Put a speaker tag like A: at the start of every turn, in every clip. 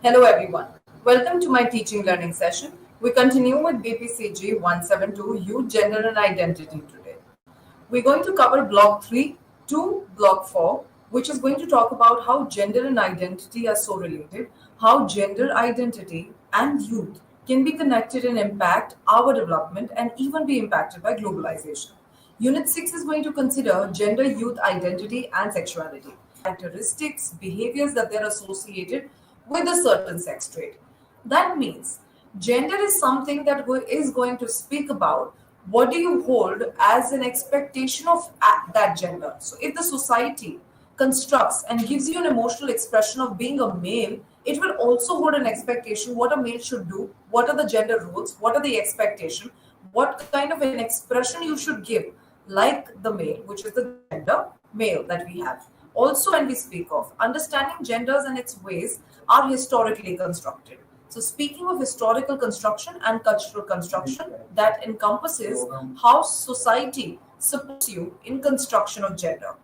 A: Hello everyone. Welcome to my teaching learning session. We continue with BPCG 172 Youth, Gender and Identity today. We're going to cover block 3 to block 4, which is going to talk about how gender and identity are so related, how gender identity and youth can be connected and impact our development and even be impacted by globalization. Unit 6 is going to consider gender, youth, identity, and sexuality, characteristics, behaviors that they're associated with a certain sex trait. That means gender is something that is going to speak about what do you hold as an expectation of that gender. So, if the society constructs and gives you an emotional expression of being a male, it will also hold an expectation what a male should do, what are the gender rules, what are the expectation, what kind of an expression you should give, like the male, which is the gender male that we have. Also, when we speak of understanding genders and its ways are historically constructed. So, speaking of historical construction and cultural construction, that encompasses how society supports you in construction of gender.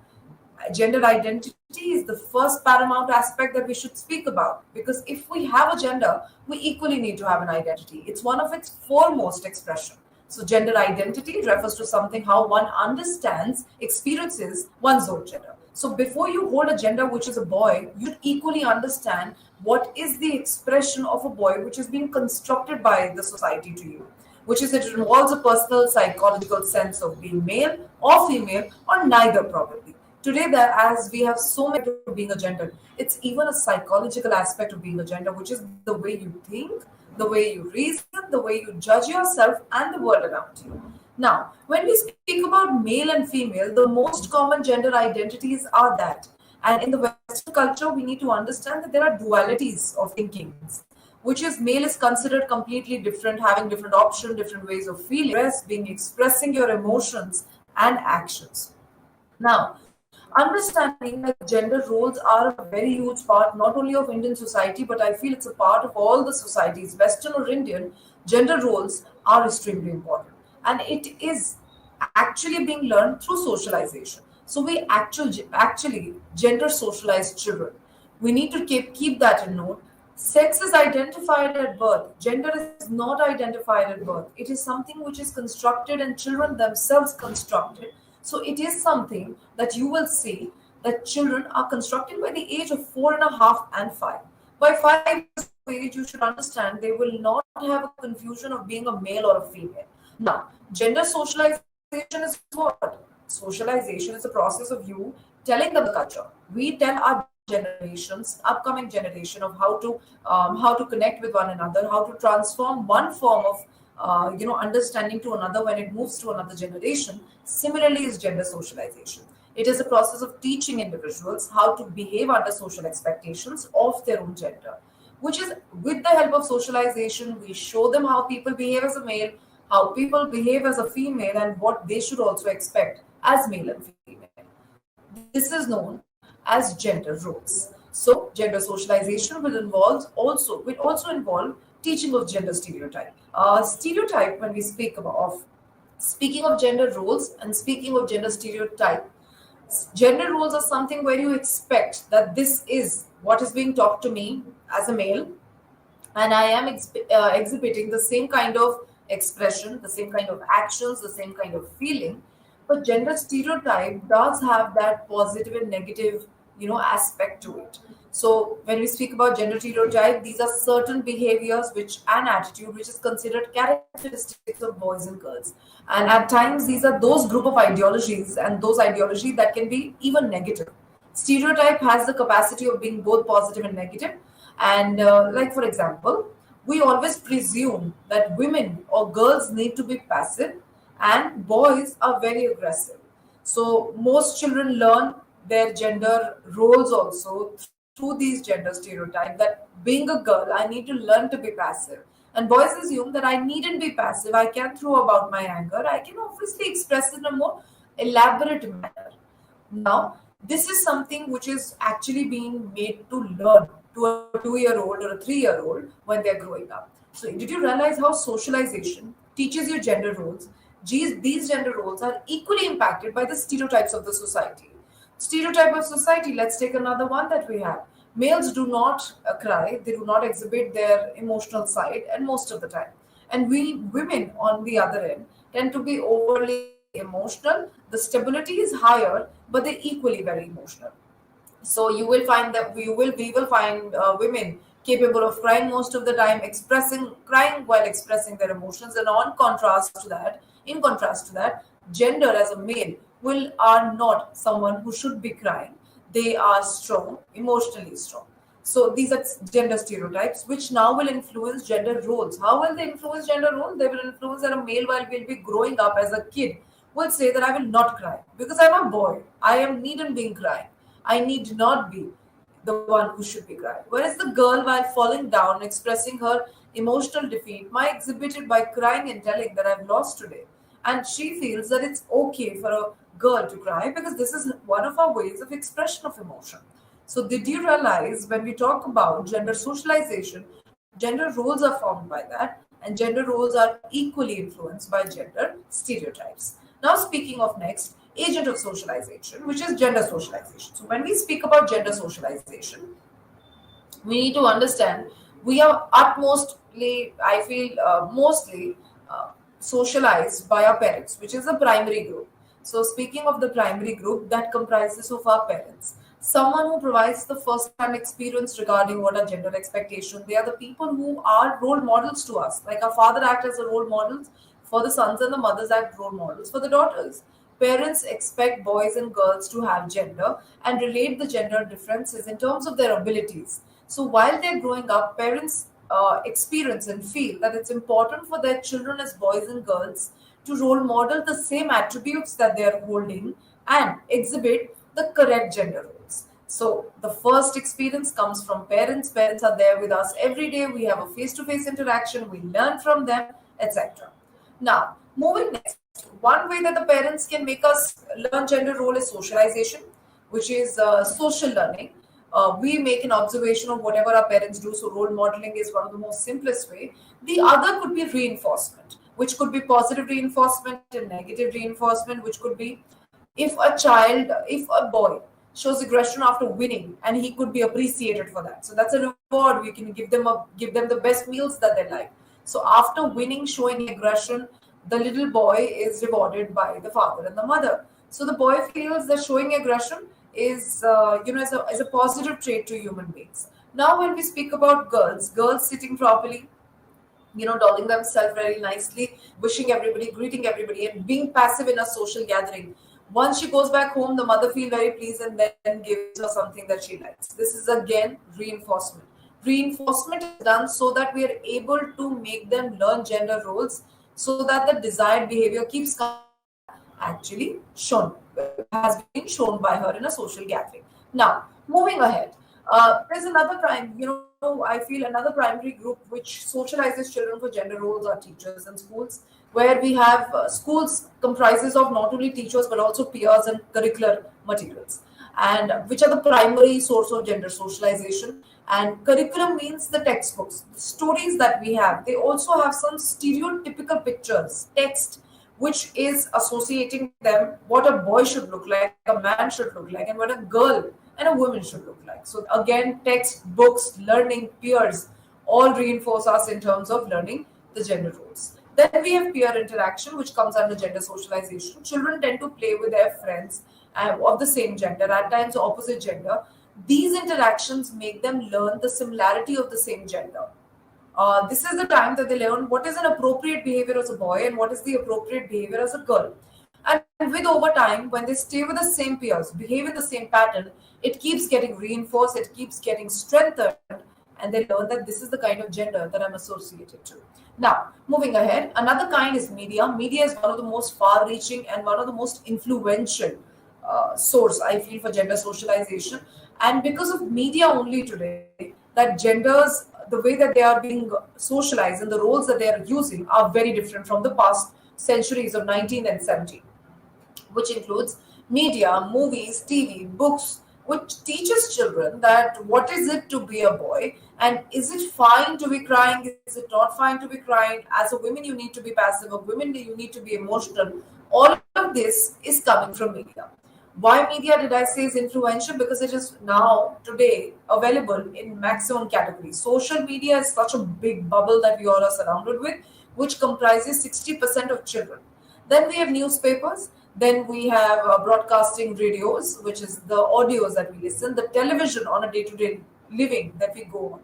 A: Gender identity is the first paramount aspect that we should speak about, because if we have a gender, we equally need to have an identity. It's one of its foremost expression. So gender identity refers to something how one understands, experiences one's own gender. So before you hold a gender which is a boy, you should equally understand what is the expression of a boy which is being constructed by the society to you, which is it involves a personal psychological sense of being male or female or neither probably. Today, that as we have so many of being a gender, it's even a psychological aspect of being a gender, which is the way you think, the way you reason, the way you judge yourself and the world around you. Now, when we speak about male and female, the most common gender identities are that. And in the Western culture, we need to understand that there are dualities of thinkings, which is male is considered completely different, having different options, different ways of feeling, being expressing your emotions and actions. Now, understanding that gender roles are a very huge part not only of Indian society, but I feel it's a part of all the societies, Western or Indian, gender roles are extremely important. And it is actually being learned through socialization. So we actually gender socialize children. We need to keep that in note. Sex is identified at birth. Gender is not identified at birth. It is something which is constructed and children themselves constructed. So it is something that you will see that children are constructed by the age of 4.5 and 5. By 5 years of age, you should understand they will not have a confusion of being a male or a female. Now, gender socialization is what? Socialization is a process of you telling them the culture. We tell our generations, upcoming generation, of how to connect with one another, how to transform one form of understanding to another when it moves to another generation. Similarly, is gender socialization. It is a process of teaching individuals how to behave under social expectations of their own gender, which is with the help of socialization, we show them how people behave as a male, how people behave as a female, and what they should also expect as male and female. This is known as gender roles. So, gender socialization will also involve teaching of gender stereotype. Stereotype, when we speaking of gender roles and speaking of gender stereotype, gender roles are something where you expect that this is what is being taught to me as a male, and I am exhibiting the same kind of expression, the same kind of actions, the same kind of feeling. But gender stereotype does have that positive and negative, aspect to it. So when we speak about gender stereotype, these are certain behaviors which and attitude which is considered characteristics of boys and girls. And at times these are those group of ideologies and those ideologies that can be even negative. Stereotype has the capacity of being both positive and negative. And like for example, we always presume that women or girls need to be passive and boys are very aggressive. So most children learn their gender roles also through these gender stereotypes, that being a girl, I need to learn to be passive. And boys assume that I needn't be passive. I can throw about my anger. I can obviously express it in a more elaborate manner. Now, this is something which is actually being made to learn to a 2 year old or a 3 year old when they're growing up. So, did you realize how socialization teaches you gender roles? These gender roles are equally impacted by the stereotypes of the society. Stereotype of society, let's take another one that we have. Males do not cry, they do not exhibit their emotional side, and most of the time. And we women, on the other end, tend to be overly emotional. The stability is higher, but they're equally very emotional. So you will find that we will find women capable of crying most of the time, expressing crying while expressing their emotions. And in contrast to that, gender as a male will are not someone who should be crying. They are strong, emotionally strong. So these are gender stereotypes which now will influence gender roles. How will they influence gender roles? They will influence that a male, while will be growing up as a kid, will say that I will not cry because I'm a boy. I am needn't being crying. I need not be the one who should be crying. Whereas the girl, while falling down, expressing her emotional defeat, might exhibit it by crying and telling that I've lost today. And she feels that it's okay for a girl to cry because this is one of our ways of expression of emotion. So, did you realize when we talk about gender socialization, gender roles are formed by that, and gender roles are equally influenced by gender stereotypes. Now, speaking of next, agent of socialization, which is gender socialization. So, when we speak about gender socialization, we need to understand we are utmostly, I feel, mostly socialized by our parents, which is the primary group. So, speaking of the primary group, that comprises of our parents, someone who provides the first-hand experience regarding what are gender expectations. They are the people who are role models to us. Like our father act as a role models for the sons, and the mothers act role models for the daughters. Parents expect boys and girls to have gender and relate the gender differences in terms of their abilities. So while they're growing up, parents experience and feel that it's important for their children as boys and girls to role model the same attributes that they are holding and exhibit the correct gender roles. So the first experience comes from parents. Parents are there with us every day. We have a face-to-face interaction. We learn from them, etc. Now, moving next, one way that the parents can make us learn gender role is socialization, which is social learning. We make an observation of whatever our parents do. So, role modeling is one of the most simplest way. The other could be reinforcement, which could be positive reinforcement and negative reinforcement, which could be if a boy shows aggression after winning, and he could be appreciated for that. So that's a reward. We can give them the best meals that they like. So after winning, showing aggression, the little boy is rewarded by the father and the mother. So the boy feels that showing aggression is is a positive trait to human beings. Now when we speak about girls sitting properly, dolling themselves very nicely, wishing everybody, greeting everybody, and being passive in a social gathering. Once she goes back home, the mother feels very pleased and then gives her something that she likes. This is again reinforcement. Reinforcement is done so that we are able to make them learn gender roles so that the desired behavior keeps actually shown, has been shown by her in a social gathering. Now, moving ahead, there's another I feel another primary group which socializes children for gender roles are teachers and schools, where we have schools comprises of not only teachers but also peers and curricular materials, and which are the primary source of gender socialization. And curriculum means the textbooks, the stories that we have. They also have some stereotypical pictures, text which is associating them what a boy should look like, a man should look like, and what a girl and a woman should look like. So again, text, books, learning, peers all reinforce us in terms of learning the gender roles. Then we have peer interaction, which comes under gender socialization. Children tend to play with their friends of the same gender, at times opposite gender. These interactions make them learn the similarity of the same gender. This is the time that they learn what is an appropriate behavior as a boy and what is the appropriate behavior as a girl. And with over time, when they stay with the same peers, behave in the same pattern, it keeps getting reinforced, it keeps getting strengthened, and they learn that this is the kind of gender that I'm associated to. Now, moving ahead, another kind is media. Media is one of the most far reaching and one of the most influential source, I feel, for gender socialization. And because of media only today, that genders, the way that they are being socialized and the roles that they are using are very different from the past centuries of 19th and 17th, which includes media, movies, TV, books, which teaches children that what is it to be a boy and is it fine to be crying, is it not fine to be crying. As a woman, you need to be passive, a woman, you need to be emotional. All of this is coming from media. Why media did I say is influential? Because it is now, today, available in maximum categories. Social media is such a big bubble that we all are surrounded with, which comprises 60% of children. Then we have newspapers. Then we have broadcasting radios, which is the audios that we listen, the television on a day to day living that we go on.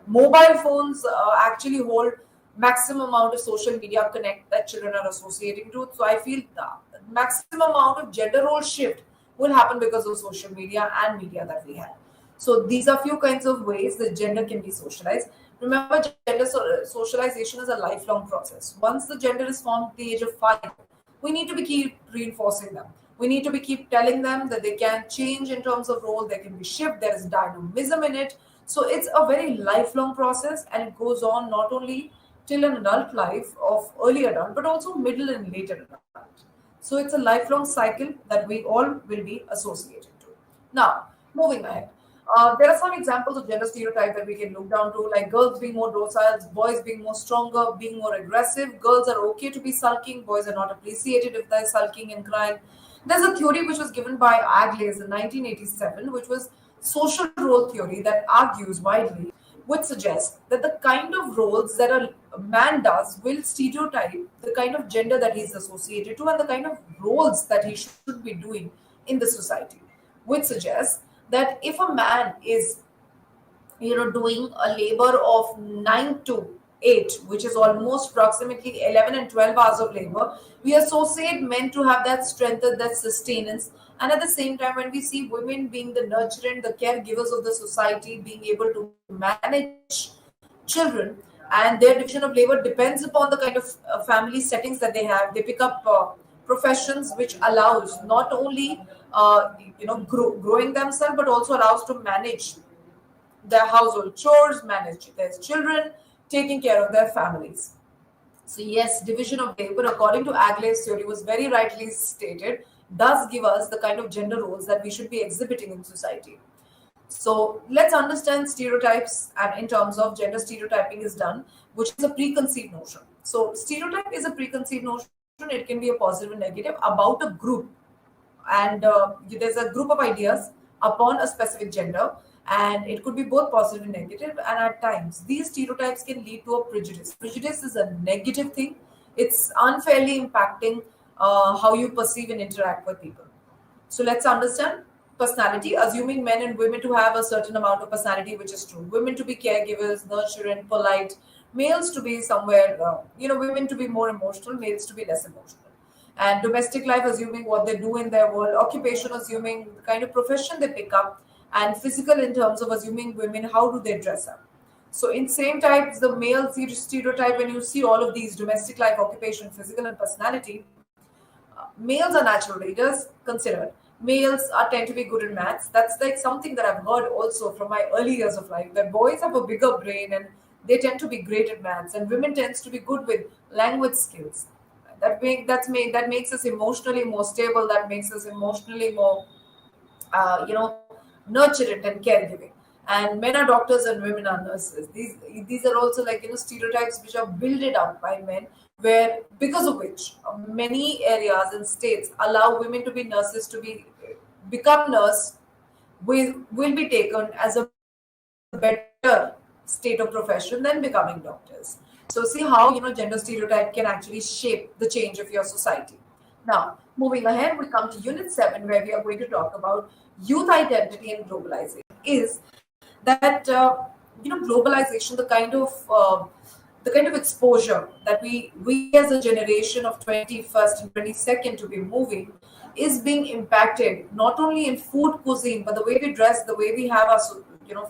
A: Mobile phones actually hold maximum amount of social media connect that children are associating to. So I feel the maximum amount of gender role shift will happen because of social media and media that we have. So these are few kinds of ways that gender can be socialized. Remember, gender socialization is a lifelong process. Once the gender is formed at the age of 5, we need to be keep reinforcing them. We need to be keep telling them that they can change in terms of role, they can be shift, there is dynamism in it. So it's a very lifelong process, and it goes on not only till an adult life of early adult, but also middle and later adult. So it's a lifelong cycle that we all will be associated to. Now, moving ahead. There are some examples of gender stereotype that we can look down to, like girls being more docile, boys being more stronger, being more aggressive. Girls are okay to be sulking, boys are not appreciated if they're sulking and crying. There's a theory which was given by Aglaes in 1987, which was social role theory that argues widely, which suggests that the kind of roles that a man does will stereotype the kind of gender that he's associated to and the kind of roles that he should be doing in the society, which suggests that if a man is doing a labor of 9 to 8, which is almost approximately 11 and 12 hours of labor, we associate men to have that strength and that sustenance. And at the same time, when we see women being the nurturant, the caregivers of the society, being able to manage children, and their division of labor depends upon the kind of family settings that they have. They pick up professions which allows not only growing themselves, but also allows to manage their household chores, manage their children, taking care of their families. So yes, division of labor, according to Aglae's theory, was very rightly stated, does give us the kind of gender roles that we should be exhibiting in society. So let's understand stereotypes, and in terms of gender stereotyping is done, which is a preconceived notion. So stereotype is a preconceived notion. It can be a positive and negative about a group, and there's a group of ideas upon a specific gender, and it could be both positive and negative. And at times these stereotypes can lead to a prejudice. Prejudice is a negative thing. It's unfairly impacting how you perceive and interact with people. So let's understand personality, assuming men and women to have a certain amount of personality, which is true. Women to be caregivers, nurturing, polite. Males to be somewhere, women to be more emotional, males to be less emotional. And domestic life, assuming what they do in their world. Occupation, assuming the kind of profession they pick up. And physical, in terms of assuming women, how do they dress up. So in same types, the male stereotype, when you see all of these, domestic life, occupation, physical, and personality, males are natural readers considered. Males are tend to be good in maths. That's like something that I've heard also from my early years of life, that boys have a bigger brain and they tend to be great at maths, and women tends to be good with language skills. That makes us emotionally more stable. That makes us emotionally more uh, you know nurturant and caregiving. And men are doctors and women are nurses. These are also like stereotypes which are built up by men, where because of which many areas and states allow women to be nurses, to become nurse, will be taken as a better state of profession than becoming doctors. So see how gender stereotype can actually shape the change of your society. Now, moving ahead, we come to Unit 7, where we are going to talk about youth identity and globalization. Is that globalization, the kind of exposure that we as a generation of 21st and 22nd to be moving, is being impacted not only in food cuisine, but the way we dress, the way we have our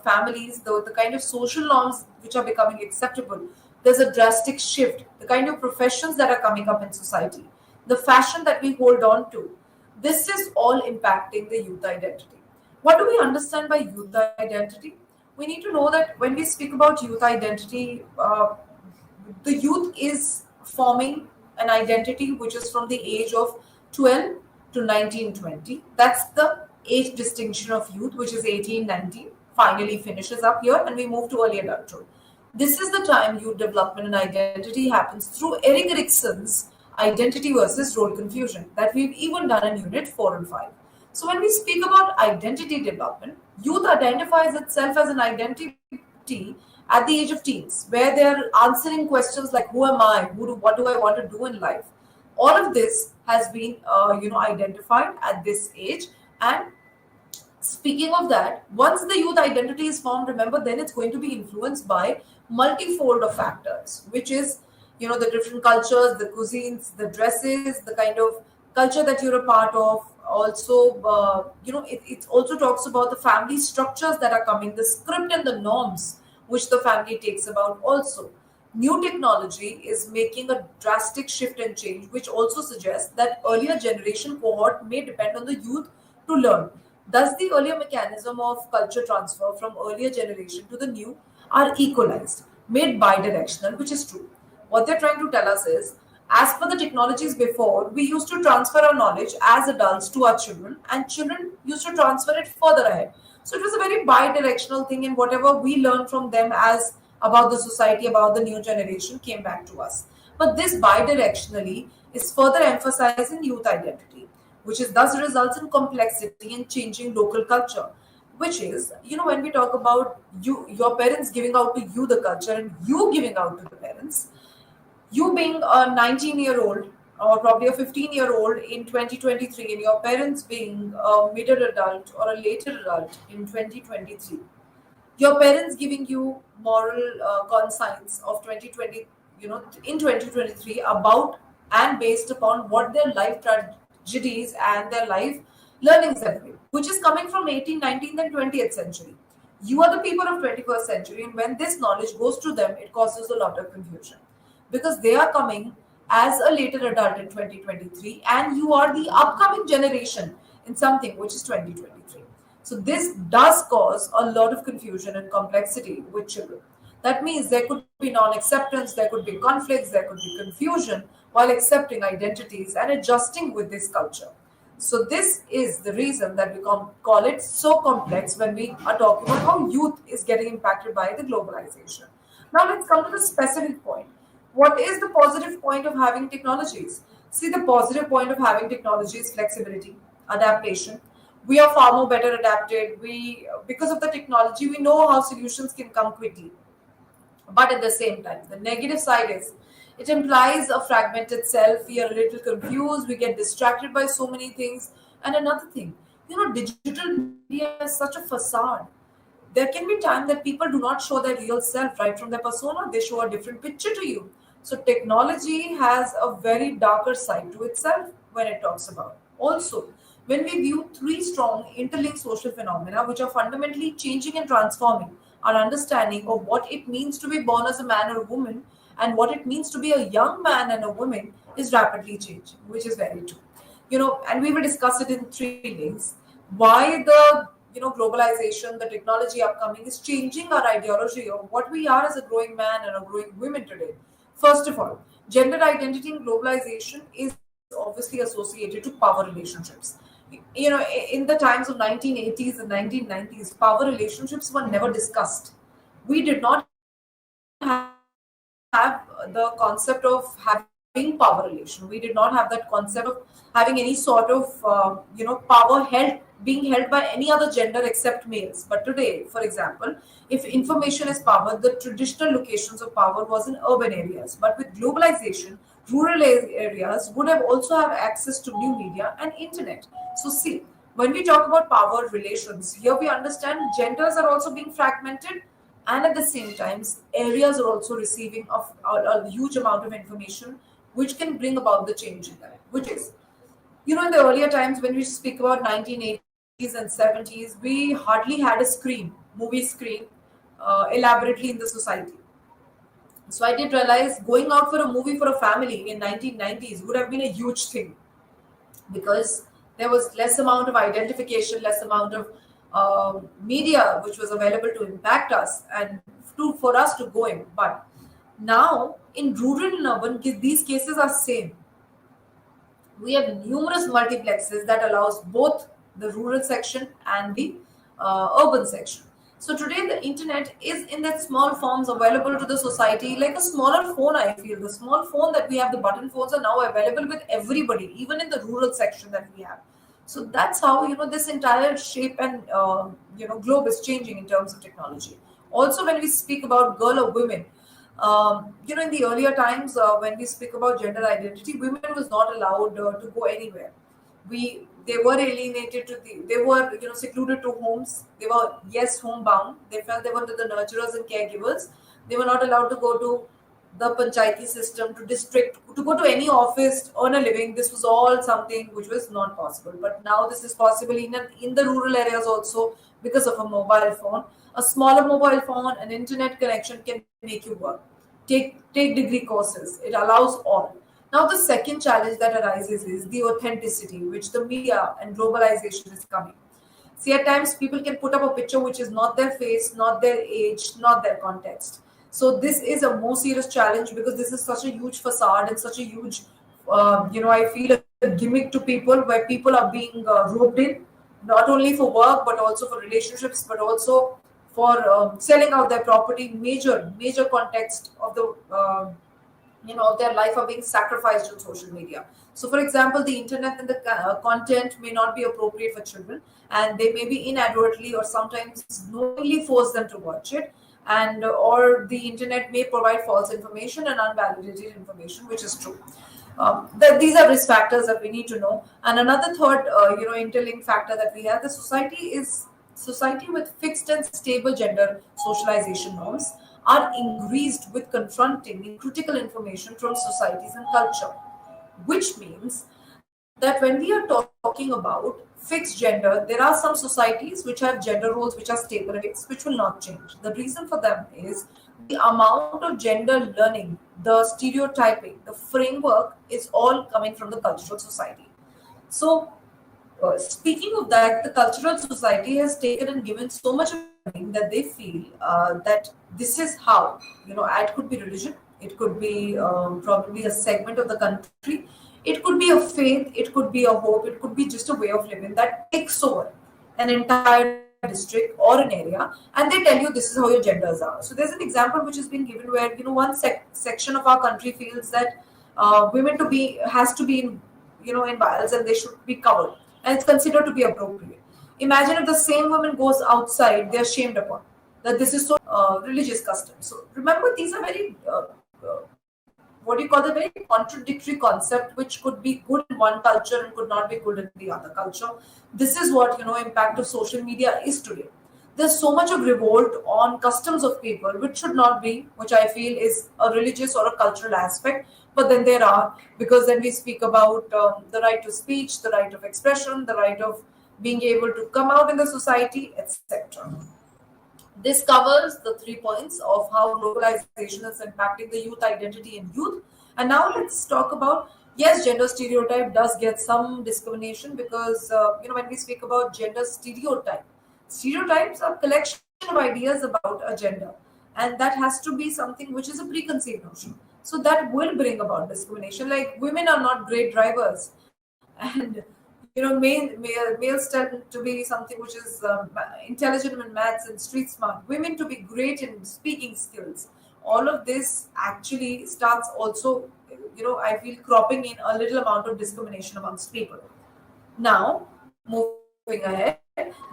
A: families, the kind of social norms which are becoming acceptable. There's a drastic shift. The kind of professions that are coming up in society, the fashion that we hold on to, this is all impacting the youth identity. What do we understand by youth identity? We need to know that when we speak about youth identity, the youth is forming an identity which is from the age of 12 to 19-20. That's the age distinction of youth, which is 18-19, finally finishes up here, and we move to early adulthood. This is the time youth development and identity happens through Erik Erikson's identity versus role confusion that we've even done in Unit 4 and 5. So when we speak about identity development, youth identifies itself as an identity at the age of teens, where they are answering questions like who am I, what do I want to do in life. All of this has been identified at this age. And speaking of that, once the youth identity is formed, remember, then it's going to be influenced by multifold of factors, which is, the different cultures, the cuisines, the dresses, the kind of culture that you're a part of. Also, it also talks about the family structures that are coming, the script and the norms which the family takes about. Also, new technology is making a drastic shift and change, which also suggests that earlier generation cohort may depend on the youth to learn. Thus, the earlier mechanism of culture transfer from earlier generation to the new are equalized, made bidirectional, which is true. What they're trying to tell us is, as per the technologies before, we used to transfer our knowledge as adults to our children, and children used to transfer it further ahead. So it was a very bi-directional thing, and whatever we learned from them as about the society, about the new generation, came back to us. But this bi-directionally is further emphasizing youth identity, which is thus results in complexity and changing local culture. Which is, when we talk about your parents giving out to you the culture and you giving out to the parents, you being a 19-year-old or probably a 15-year-old in 2023 and your parents being a middle adult or a later adult in 2023, your parents giving you moral conscience of 2020, in 2023 about and based upon what their life tragedies and their life learnings have been, which is coming from 18th, 19th and 20th century. You are the people of 21st century, and when this knowledge goes to them, it causes a lot of confusion because they are coming as a later adult in 2023 and you are the upcoming generation in something which is 2023. So this does cause a lot of confusion and complexity with children. That means there could be non-acceptance, there could be conflicts, there could be confusion while accepting identities and adjusting with this culture. So this is the reason that we call it so complex when we are talking about how youth is getting impacted by the globalization. Now let's come to the specific point. What is the positive point of having technologies? See, the positive point of having technology is flexibility, adaptation. We are far more better adapted. Because of the technology, we know how solutions can come quickly. But at the same time, the negative side is it implies a fragmented self. We are a little confused. We get distracted by so many things. And another thing, digital media is such a facade. There can be time that people do not show their real self right from their persona. They show a different picture to you. So technology has a very darker side to itself when it talks about. Also, when we view three strong interlinked social phenomena which are fundamentally changing and transforming, our understanding of what it means to be born as a man or a woman and what it means to be a young man and a woman is rapidly changing, which is very true. And we will discuss it in three links. Why the globalization, the technology upcoming is changing our ideology of what we are as a growing man and a growing woman today. First of all, gender identity in globalization is obviously associated to power relationships. In the times of 1980s and 1990s, power relationships were never discussed. We did not have the concept of having power relation. We did not have that concept of having any sort of power being held by any other gender except males. But today, for example, if information is power, the traditional locations of power was in urban areas. But with globalization, rural areas would have also have access to new media and internet. So see, when we talk about power relations, here we understand genders are also being fragmented, and at the same time, areas are also receiving a huge amount of information, which can bring about the change in that. Which is, in the earlier times when we speak about 1980s and 70s, we hardly had a movie screen, elaborately in the society. So I did realize going out for a movie for a family in 1990s would have been a huge thing because there was less amount of identification, less amount of media which was available to impact us and for us to go in. But now in rural and urban, these cases are same. We have numerous multiplexes that allows both the rural section and the urban section. So today the internet is in that small forms available to the society, like a smaller phone. I feel the small phone that we have, the button phones are now available with everybody, even in the rural section that we have. So that's how this entire shape and globe is changing in terms of technology. Also, when we speak about girl or women, in the earlier times, when we speak about gender identity, women was not allowed to go anywhere. They were alienated they were secluded to homes. They were, yes, homebound. They felt they were the nurturers and caregivers. They were not allowed to go to the panchayati system, to district, to go to any office, earn a living. This was all something which was not possible. But now this is possible in the rural areas also, because of a mobile phone. A smaller mobile phone, an internet connection can make you work. Take degree courses. It allows all. Now the second challenge that arises is the authenticity, which the media and globalization is coming. See, at times people can put up a picture which is not their face, not their age, not their context. So this is a more serious challenge, because this is such a huge facade and such a huge, I feel, a gimmick to people, where people are being roped in, not only for work but also for relationships, but also for selling out their property. Major context of the of their life are being sacrificed on social media. So for example, the internet and the content may not be appropriate for children, and they may be inadvertently or sometimes knowingly force them to watch it, and or the internet may provide false information and unvalidated information, which is true. These are risk factors that we need to know. And another third interlinked factor that we have, the society with fixed and stable gender socialization norms are increased with confronting critical information from societies and culture, which means that when we are talking about fixed gender, there are some societies which have gender roles which are stable and fixed, which will not change. The reason for them is the amount of gender learning, the stereotyping, the framework is all coming from the cultural society. So, speaking of that, the cultural society has taken and given so much learning that they feel that this is how, it could be religion, it could be probably a segment of the country, it could be a faith, it could be a hope, it could be just a way of living that takes over an entire district or an area, and they tell you this is how your genders are. So there's an example which has been given where one section of our country feels that women to be has to be in in vials, and they should be covered, and it's considered to be appropriate. Imagine if the same woman goes outside, they're shamed upon that this is so religious custom. So remember, these are very what do you call the very contradictory concept, which could be good in one culture and could not be good in the other culture. This is what impact of social media is today. There's so much of revolt on customs of people, which should not be, which I feel is a religious or a cultural aspect. But then there are, because then we speak about the right to speech, the right of expression, the right of being able to come out in the society, etc. This covers the 3 points of how globalization is impacting the youth identity in youth. And now let's talk about, yes, gender stereotype does get some discrimination, because when we speak about gender stereotypes are collection of ideas about a gender, and that has to be something which is a preconceived notion. So that will bring about discrimination. Like, women are not great drivers, and males tend to be something which is intelligent in maths and street smart. Women to be great in speaking skills. All of this actually starts also, I feel, cropping in a little amount of discrimination amongst people. Now, moving ahead,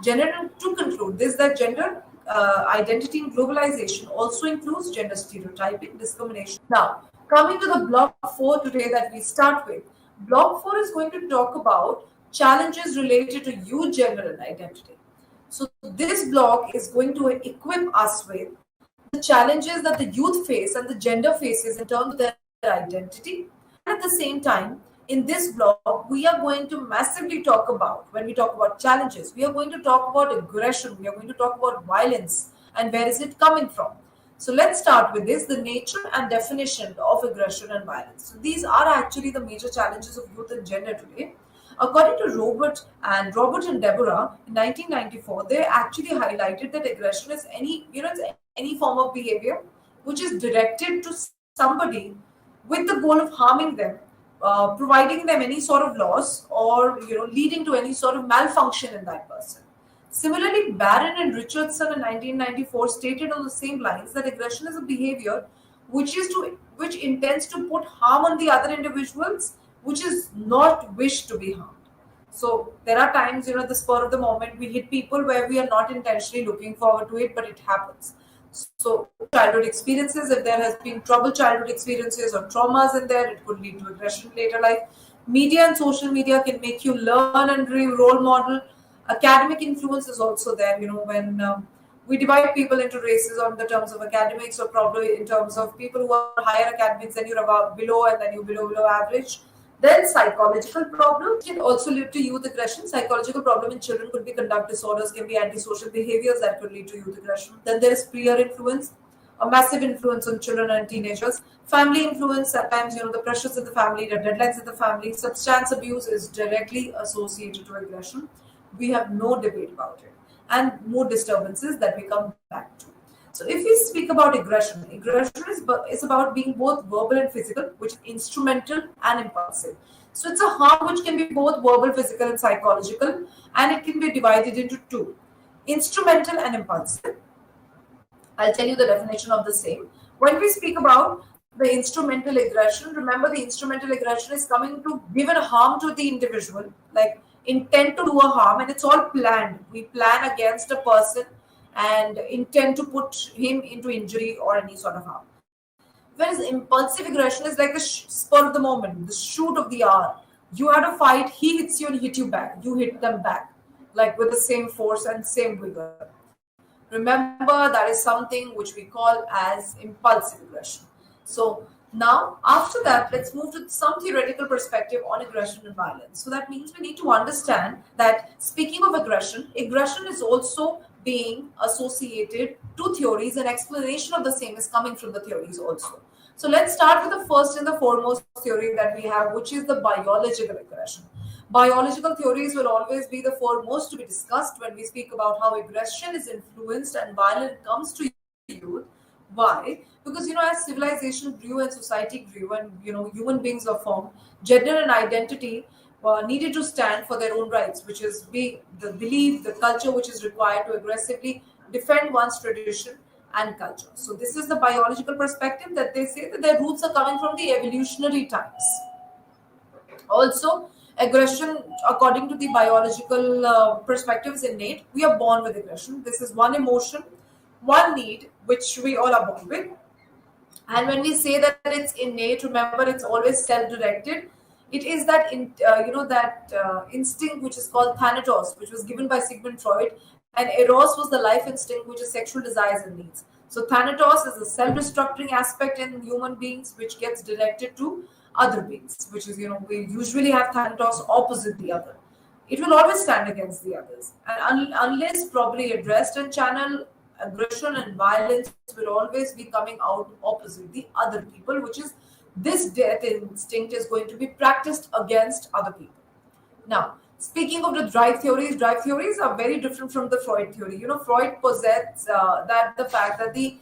A: gender, to conclude this, that gender identity in globalization also includes gender stereotyping, discrimination. Now, coming to the block 4 today that we start with, block 4 is going to talk about challenges related to youth gender and identity. So this block is going to equip us with the challenges that the youth face and the gender faces in terms of their identity. And at the same time, in this block, we are going to massively talk about, when we talk about challenges, we are going to talk about aggression, we are going to talk about violence, and where is it coming from. So let's start with this, the nature and definition of aggression and violence. So these are actually the major challenges of youth and gender today. According to Robert and Deborah in 1994, they actually highlighted that aggression is any form of behavior which is directed to somebody with the goal of harming them, providing them any sort of loss, or leading to any sort of malfunction in that person. Similarly, Barron and Richardson in 1994 stated on the same lines that aggression is a behavior which intends to put harm on the other individuals, which is not wished to be harmed. So there are times, the spur of the moment, we hit people where we are not intentionally looking forward to it, but it happens. So childhood experiences, if there has been troubled childhood experiences or traumas in there, it could lead to aggression later life. Media and social media can make you learn and role model. Academic influence is also there, when we divide people into races on the terms of academics, or probably in terms of people who are higher academics, then you're above below, and then you below average. Then psychological problems can also lead to youth aggression. Psychological problem in children could be conduct disorders, can be antisocial behaviors that could lead to youth aggression. Then there is peer influence, a massive influence on children and teenagers. Family influence, at times, the pressures in the family, the deadlines in the family. Substance abuse is directly associated to aggression. We have no debate about it. And mood disturbances that we come back to. So if we speak about aggression, is about being both verbal and physical, which is instrumental and impulsive. So it's a harm which can be both verbal, physical, and psychological, and it can be divided into two: instrumental and impulsive. I'll tell you the definition of the same. When we speak about the instrumental aggression, remember the instrumental aggression is coming to give a harm to the individual, like intent to do a harm, and it's all planned. We plan against a person and intend to put him into injury or any sort of harm. Whereas impulsive aggression is like the spur of the moment, the shoot of the hour. You had a fight, he hits you and hit you back. You hit them back, like with the same force and same vigor. Remember, that is something which we call as impulsive aggression. So now, after that, let's move to some theoretical perspective on aggression and violence. So that means we need to understand that, speaking of aggression is also being associated to theories, and explanation of the same is coming from the theories also. So let's start with the first and the foremost theory that we have, which is the biological aggression. Biological theories will always be the foremost to be discussed when we speak about how aggression is influenced and violence comes to youth. Why? Because, as civilization grew and society grew and, human beings were formed, gender and identity needed to stand for their own rights, which is the belief, the culture which is required to aggressively defend one's tradition and culture. So this is the biological perspective, that they say that their roots are coming from the evolutionary times. Also, aggression, according to the biological perspective, is innate. We are born with aggression. This is one emotion, one need, which we all are born with. And when we say that it's innate, remember, it's always self-directed. It is that instinct which is called thanatos, which was given by Sigmund Freud, and eros was the life instinct, which is sexual desires and needs. So thanatos is a self-destructing aspect in human beings, which gets directed to other beings, which is, we usually have thanatos opposite the other. It will always stand against the others, and unless properly addressed and channeled, aggression and violence will always be coming out opposite the other people, which is this death instinct is going to be practiced against other people. Now, speaking of the drive theories are very different from the Freud theory. Freud possessed the fact that the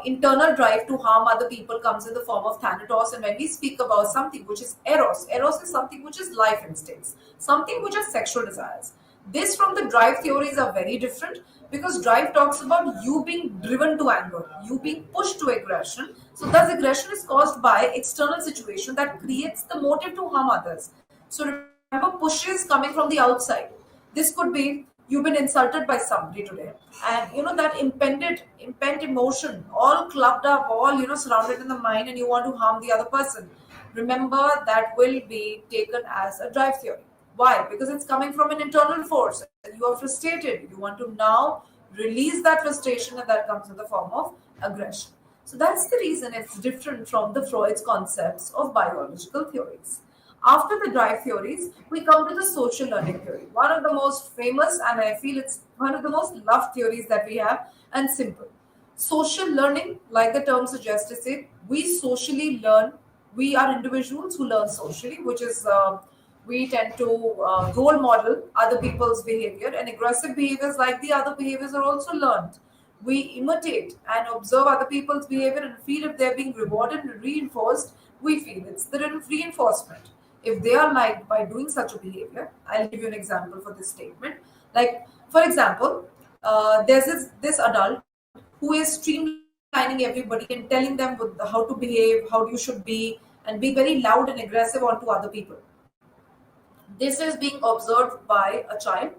A: internal drive to harm other people comes in the form of thanatos. And when we speak about something which is eros is something which is life instincts, something which is sexual desires. This from the drive theories are very different, because drive talks about you being driven to anger, you being pushed to aggression. So thus aggression is caused by external situation that creates the motive to harm others. So remember, pushes coming from the outside. This could be you've been insulted by somebody today, and that impent emotion all clubbed up, all surrounded in the mind, and you want to harm the other person. Remember, that will be taken as a drive theory. Why? Because it's coming from an internal force. You are frustrated. You want to now release that frustration, and that comes in the form of aggression. So that's the reason it's different from the Freud's concepts of biological theories. After the drive theories, we come to the social learning theory. One of the most famous, and I feel it's one of the most loved theories that we have, and simple. Social learning, like the term suggests, is it we socially learn. We are individuals who learn socially, which is we tend to role model other people's behavior, and aggressive behaviors like the other behaviors are also learned. We imitate and observe other people's behavior and feel if they're being rewarded and reinforced, we feel it's the reinforcement. If they are liked by doing such a behavior, I'll give you an example for this statement. Like, for example, there's this adult who is streamlining everybody and telling them how to behave, how you should be, and be very loud and aggressive onto other people. This is being observed by a child.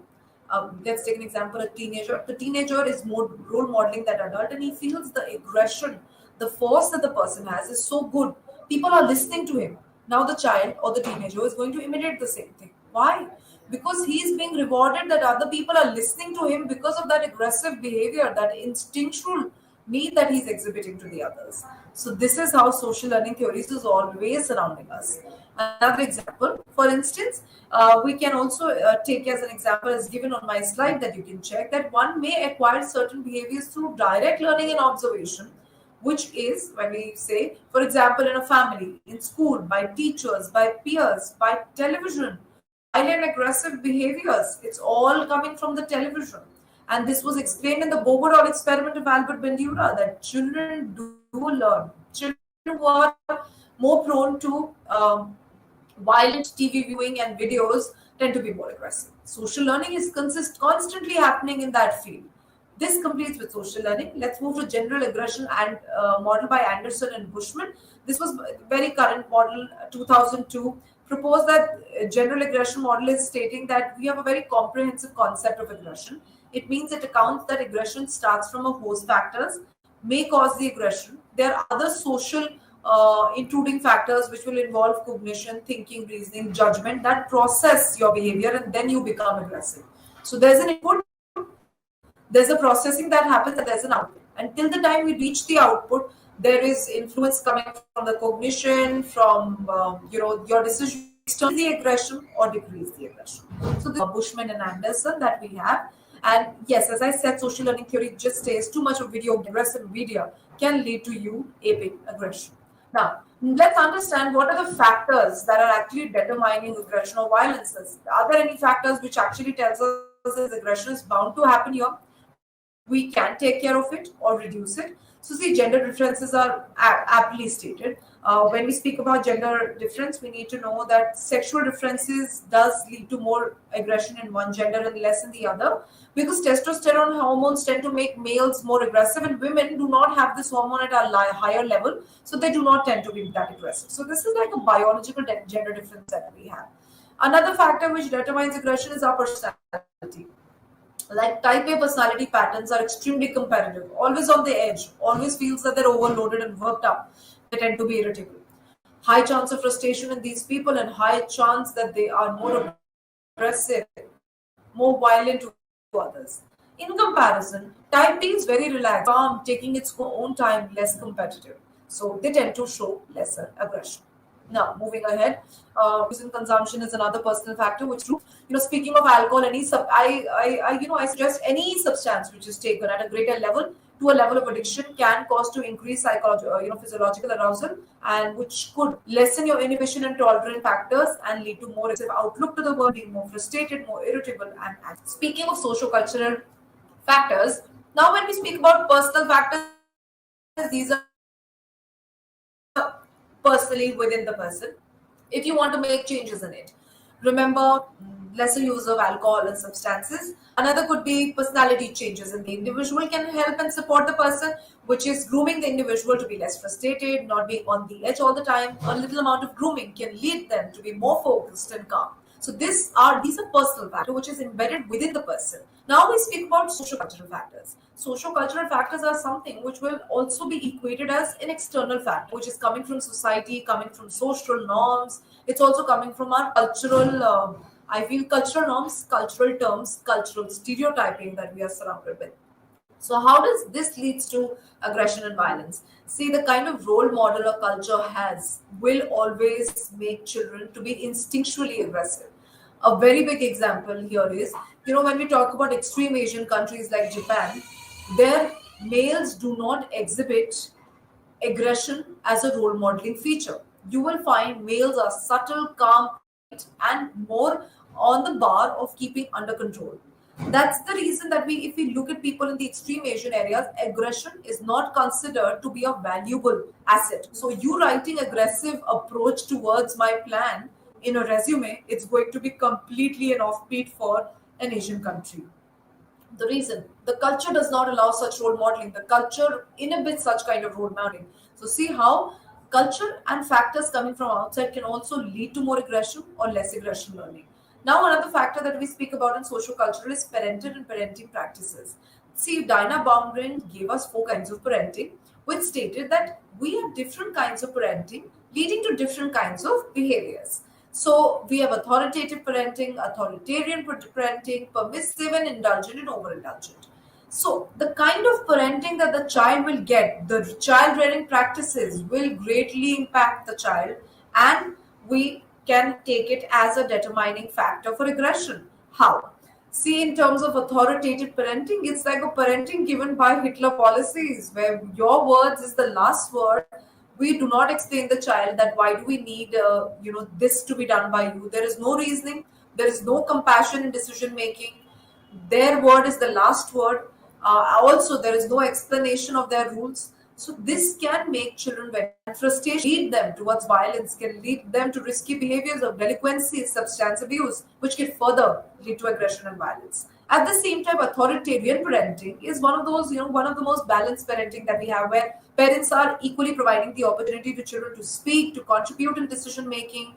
A: Let's take an example, a teenager. The teenager is more role modeling that adult, and he feels the aggression, the force that the person has is so good. People are listening to him. Now the child or the teenager is going to imitate the same thing. Why? Because he is being rewarded that other people are listening to him because of that aggressive behavior, that instinctual need that he's exhibiting to the others. So this is how social learning theories is always surrounding us. Another example, for instance, we can also take as an example as given on my slide that you can check, that one may acquire certain behaviors through direct learning and observation, which is when we say, for example, in a family, in school, by teachers, by peers, by television, violent aggressive behaviors. It's all coming from the television. And this was explained in the Bobodol experiment of Albert Bandura that children do learn. Children who are more prone to violent TV viewing and videos tend to be more aggressive. Social learning is constantly happening in that field. This completes with social learning. Let's move to general aggression and model by Anderson and Bushman. This was very current model, 2002. Proposed that general aggression model is stating that we have a very comprehensive concept of aggression. It means it accounts that aggression starts from a host factors, may cause the aggression. There are other social intruding factors which will involve cognition, thinking, reasoning, judgment that process your behavior and then you become aggressive. So there's an input, there's a processing that happens, and there's an output. Until the time we reach the output, there is influence coming from the cognition, from your decision, external the aggression or decrease the aggression. So this is Bushman and Anderson that we have. And yes, as I said, social learning theory just says too much of video, aggressive media can lead to you aping aggression. Now, let's understand what are the factors that are actually determining aggression or violence. Are there any factors which actually tells us that aggression is bound to happen here? We can take care of it or reduce it. So see, gender differences are aptly stated. When we speak about gender difference, we need to know that sexual differences does lead to more aggression in one gender and less in the other, because testosterone hormones tend to make males more aggressive, and women do not have this hormone at a higher level, so they do not tend to be that aggressive. So this is like a biological gender difference that we have. Another factor which determines aggression is our personality. Like type A personality patterns are extremely competitive, always on the edge, always feels that they're overloaded and worked up. They tend to be irritable. High chance of frustration in these people, and high chance that they are more aggressive, more violent to others. In comparison, type B is very relaxed, calm, taking its own time, less competitive. So they tend to show lesser aggression. Now, moving ahead, use and consumption is another personal factor, which true. Speaking of alcohol, I suggest any substance which is taken at a greater level to a level of addiction can cause to increase physiological arousal, and which could lessen your inhibition and tolerant factors and lead to more aggressive outlook to the world, being more frustrated, more irritable, and speaking of socio-cultural factors, now when we speak about personal factors, these are personally within the person. If you want to make changes in it, remember lesser use of alcohol and substances. Another could be personality changes in the individual can help and support the person, which is grooming the individual to be less frustrated, not being on the edge all the time. A little amount of grooming can lead them to be more focused and calm. So these are personal factors which is embedded within the person. Now we speak about social cultural factors. Social cultural factors are something which will also be equated as an external factor, which is coming from society, coming from social norms. It's also coming from our cultural, I feel cultural norms, cultural terms, cultural stereotyping that we are surrounded with. So how does this leads to aggression and violence? See, the kind of role model a culture has will always make children to be instinctually aggressive. A very big example here is, when we talk about extreme Asian countries like Japan, their males do not exhibit aggression as a role modeling feature. You will find males are subtle, calm, and more on the bar of keeping under control. That's the reason that if we look at people in the extreme Asian areas, aggression is not considered to be a valuable asset. So you writing aggressive approach towards my plan in a resume, it's going to be completely an offbeat for an Asian country. The reason, the culture does not allow such role modeling. The culture inhibits such kind of role modeling. So see how culture and factors coming from outside can also lead to more aggression or less aggression learning. Now, another factor that we speak about in social culture is parental and parenting practices. See, Dinah Baumgren gave us 4 kinds of parenting, which stated that we have different kinds of parenting leading to different kinds of behaviors. So, we have authoritative parenting, authoritarian parenting, permissive and indulgent and overindulgent. So, the kind of parenting that the child will get, the child rearing practices will greatly impact the child, and we can take it as a determining factor for aggression. How? See, in terms of authoritative parenting, it's like a parenting given by Hitler policies, where your words is the last word. We do not explain the child that why do we need, this to be done by you. There is no reasoning. There is no compassion in decision making. Their word is the last word. Also, there is no explanation of their rules. So this can make children very frustration, lead them towards violence, can lead them to risky behaviors of delinquency, substance abuse, which can further lead to aggression and violence. At the same time, authoritarian parenting is one of those, one of the most balanced parenting that we have, where parents are equally providing the opportunity to children to speak, to contribute in decision making,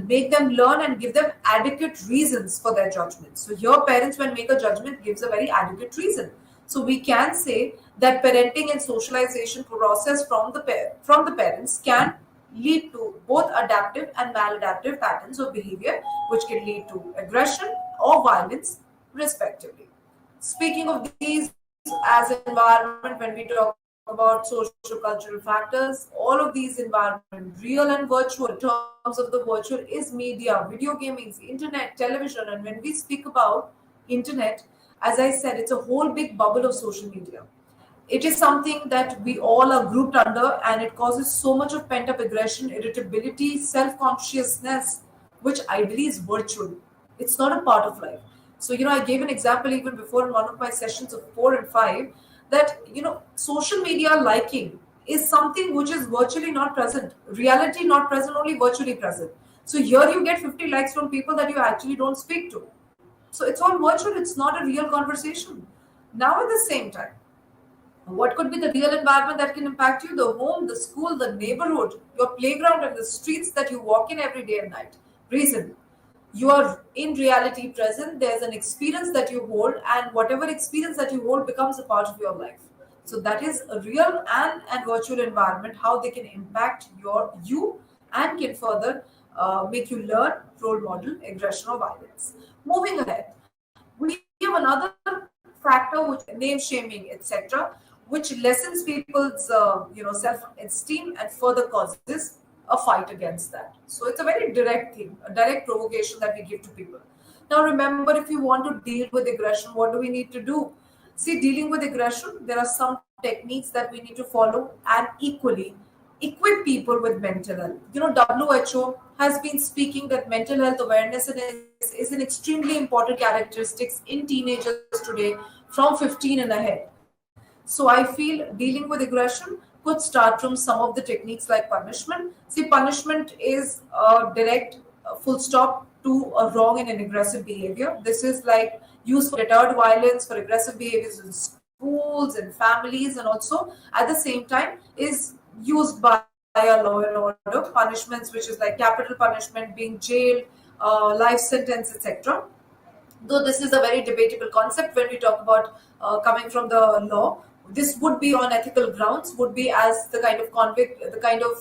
A: make them learn and give them adequate reasons for their judgments. So here, parents, when make a judgment, gives a very adequate reason. So we can say that parenting and socialization process from the parents can lead to both adaptive and maladaptive patterns of behavior, which can lead to aggression or violence, respectively. Speaking of these as environment, when we talk about social cultural factors, all of these environment, real and virtual, in terms of the virtual is media, video gaming, internet, television. And when we speak about internet, as I said, it's a whole big bubble of social media. It is something that we all are grouped under, and it causes so much of pent up aggression, irritability, self consciousness, which ideally is virtual. It's not a part of life. So, I gave an example even before in one of my sessions of 4 and 5 that, social media liking is something which is virtually not present. Reality not present, only virtually present. So, here you get 50 likes from people that you actually don't speak to. So it's all virtual, it's not a real conversation. Now, at the same time, what could be the real environment that can impact you? The home, the school, the neighborhood, your playground, and the streets that you walk in every day and night. Reason, you are in reality present, there's an experience that you hold, and whatever experience that you hold becomes a part of your life. So that is a real and virtual environment, how they can impact you and can further make you learn, role model, aggression or violence. Moving ahead, we have another factor, which name shaming, etc., which lessens people's self-esteem and further causes a fight against that. So it's a very direct thing, a direct provocation that we give to people. Now remember, if you want to deal with aggression, what do we need to do? See, dealing with aggression, there are some techniques that we need to follow and equally equip people with mental health. WHO has been speaking that mental health awareness is an extremely important characteristics in teenagers today from 15 and ahead. So I feel dealing with aggression could start from some of the techniques like punishment. See, punishment is a direct full stop to a wrong and an aggressive behavior. This is like used for deterred violence, for aggressive behaviors in schools and families, and also at the same time is used by a law and order punishments, which is like capital punishment, being jailed, life sentence, etc. Though this is a very debatable concept when we talk about coming from the law, this would be on ethical grounds, would be as the kind of convict, the kind of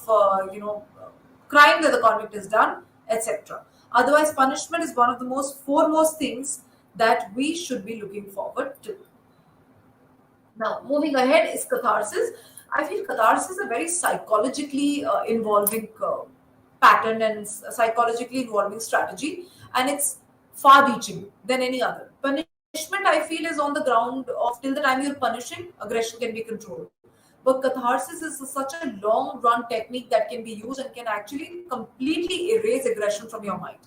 A: crime that the convict has done, etc. Otherwise, punishment is one of the most foremost things that we should be looking forward to. Now, moving ahead is catharsis. I feel catharsis is a very psychologically involving pattern and psychologically involving strategy, and it's far-reaching than any other. Punishment, I feel, is on the ground of till the time you're punishing, aggression can be controlled. But catharsis is such a long-run technique that can be used and can actually completely erase aggression from your mind.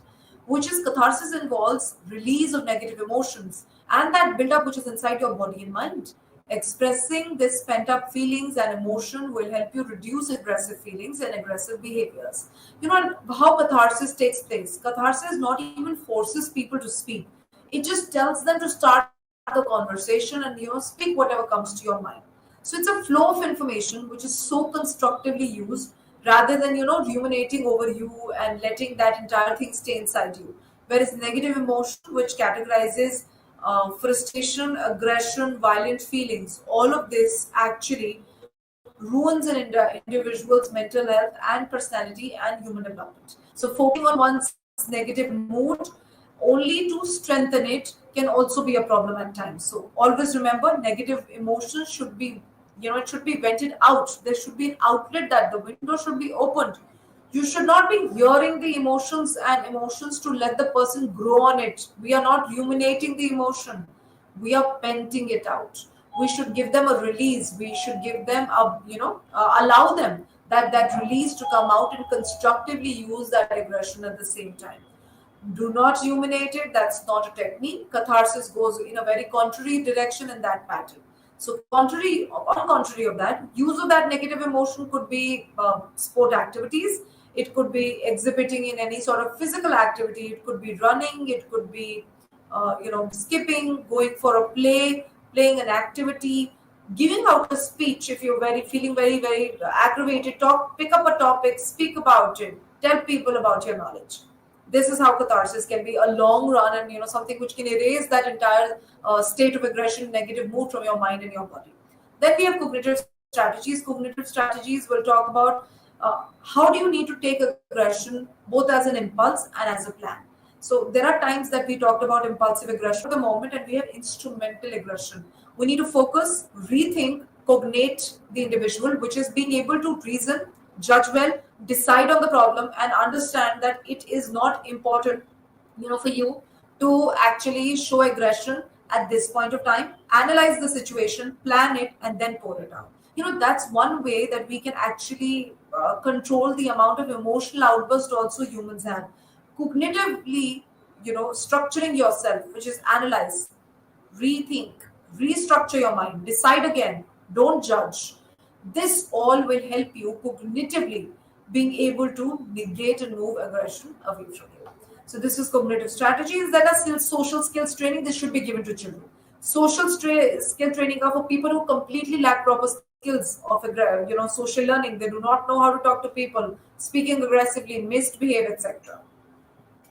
A: Which is catharsis involves release of negative emotions and that build-up which is inside your body and mind. Expressing this pent-up feelings and emotion will help you reduce aggressive feelings and aggressive behaviors. How catharsis takes place. Catharsis not even forces people to speak. It just tells them to start the conversation and speak whatever comes to your mind. So it's a flow of information which is so constructively used rather than ruminating over you and letting that entire thing stay inside you. Whereas negative emotion, which categorizes frustration, aggression, violent feelings, all of this actually ruins an individual's mental health and personality and human development. So, focusing on one's negative mood only to strengthen it can also be a problem at times. So, always remember, negative emotions should be, it should be vented out. There should be an outlet, that the window should be opened. You should not be hearing the emotions to let the person grow on it. We are not ruminating the emotion, we are venting it out. We should give them a release. We should give them a, allow them that release to come out and constructively use that aggression at the same time. Do not ruminate it. That's not a technique. Catharsis goes in a very contrary direction in that pattern. So, contrary of that, use of that negative emotion could be sport activities. It could be exhibiting in any sort of physical activity. It could be running. It could be, skipping, going for a play, playing an activity, giving out a speech. If you're feeling very aggravated, pick up a topic, speak about it, tell people about your knowledge. This is how catharsis can be a long run, and something which can erase that entire state of aggression, negative mood from your mind and your body. Then we have cognitive strategies. Cognitive strategies will talk about how do you need to take aggression both as an impulse and as a plan. So there are times that we talked about impulsive aggression at the moment, and we have instrumental aggression. We need to focus, rethink, cognate the individual, which is being able to reason, judge well, decide on the problem, and understand that it is not important, for you to actually show aggression at this point of time. Analyze the situation, plan it, and then pour it out. That's one way that we can actually control the amount of emotional outburst also humans have. Cognitively, structuring yourself, which is analyze, rethink, restructure your mind, decide again, don't judge. This all will help you cognitively being able to negate and move aggression away from you. So this is cognitive strategies. That are still social skills training. This should be given to children. Social skill training are for people who completely lack proper skills of social learning. They do not know how to talk to people, speaking aggressively, misbehave, etc.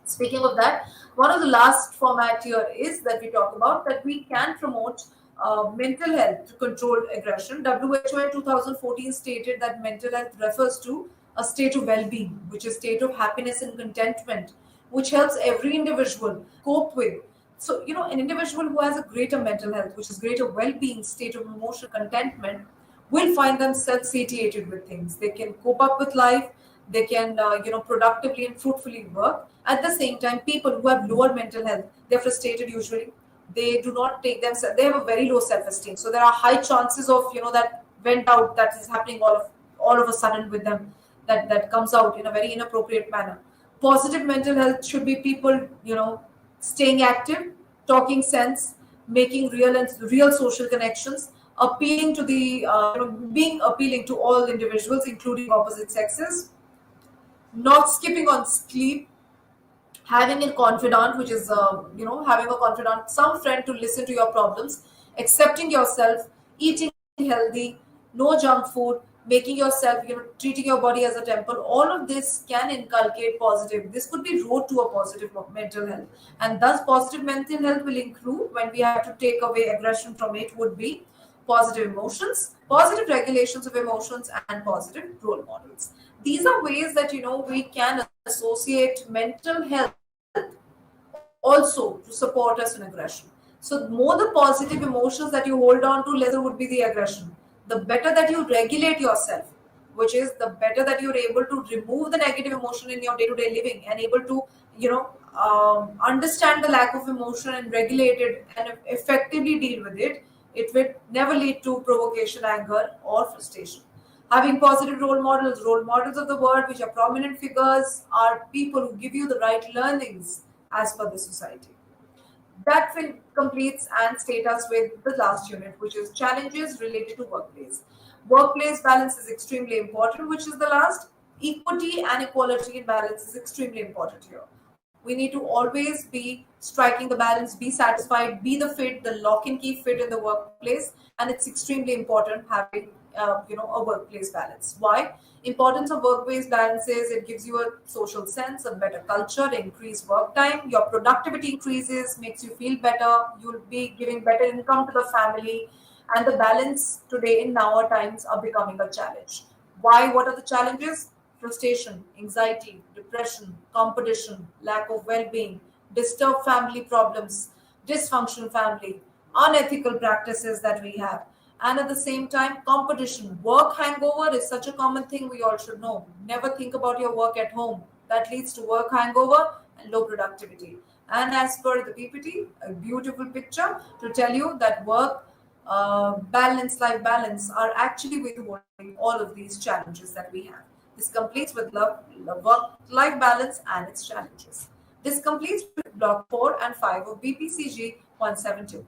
A: Speaking of that, one of the last format here is that we talk about that we can promote mental health to control aggression. WHO in 2014 stated that mental health refers to a state of well-being, which is state of happiness and contentment, which helps every individual cope with. So, an individual who has a greater mental health, which is greater well-being, state of emotional contentment, will find themselves satiated with things. They can cope up with life. They can, productively and fruitfully work. At the same time, people who have lower mental health, they're frustrated usually. They do not take themselves. They have a very low self-esteem. So there are high chances of, that went out, that is happening all of a sudden with them, that comes out in a very inappropriate manner. Positive mental health should be people, staying active, talking sense, making real social connections, appealing to the, being appealing to all individuals, including opposite sexes, not skipping on sleep, having a confidant, which is having a confidant, some friend to listen to your problems, accepting yourself, eating healthy, no junk food, making yourself, treating your body as a temple. All of this can inculcate positive. This could be road to a positive mental health, and thus positive mental health will include, when we have to take away aggression from it, would be positive emotions, positive regulations of emotions, and positive role models. These are ways that we can associate mental health also to support us in aggression. So, more the positive emotions that you hold on to, lesser would be the aggression. The better that you regulate yourself, which is the better that you're able to remove the negative emotion in your day-to-day living and able to, understand the lack of emotion and regulate it and effectively deal with it. It will never lead to provocation, anger, or frustration. Having positive role models of the world, which are prominent figures, are people who give you the right learnings as per the society. That will completes and state us with the last unit, which is challenges related to workplace. Workplace balance is extremely important, which is the last. Equity and equality in balance is extremely important here. We need to always be striking the balance, be satisfied, be the lock and key fit in the workplace, and it's extremely important having a workplace balance. Why? Importance of workplace balance is it gives you a social sense, a better culture, increased work time, your productivity increases, makes you feel better, you'll be giving better income to the family, and the balance today in our times are becoming a challenge. Why? What are the challenges? Frustration, anxiety, depression, competition, lack of well-being, disturbed family problems, dysfunctional family, unethical practices that we have. And at the same time, competition. Work hangover is such a common thing we all should know. Never think about your work at home. That leads to work hangover and low productivity. And as per the PPT, a beautiful picture to tell you that work balance, life balance are actually withholding all of these challenges that we have. This completes with love work life balance and its challenges. This completes with block 4 and 5 of BPCG 172.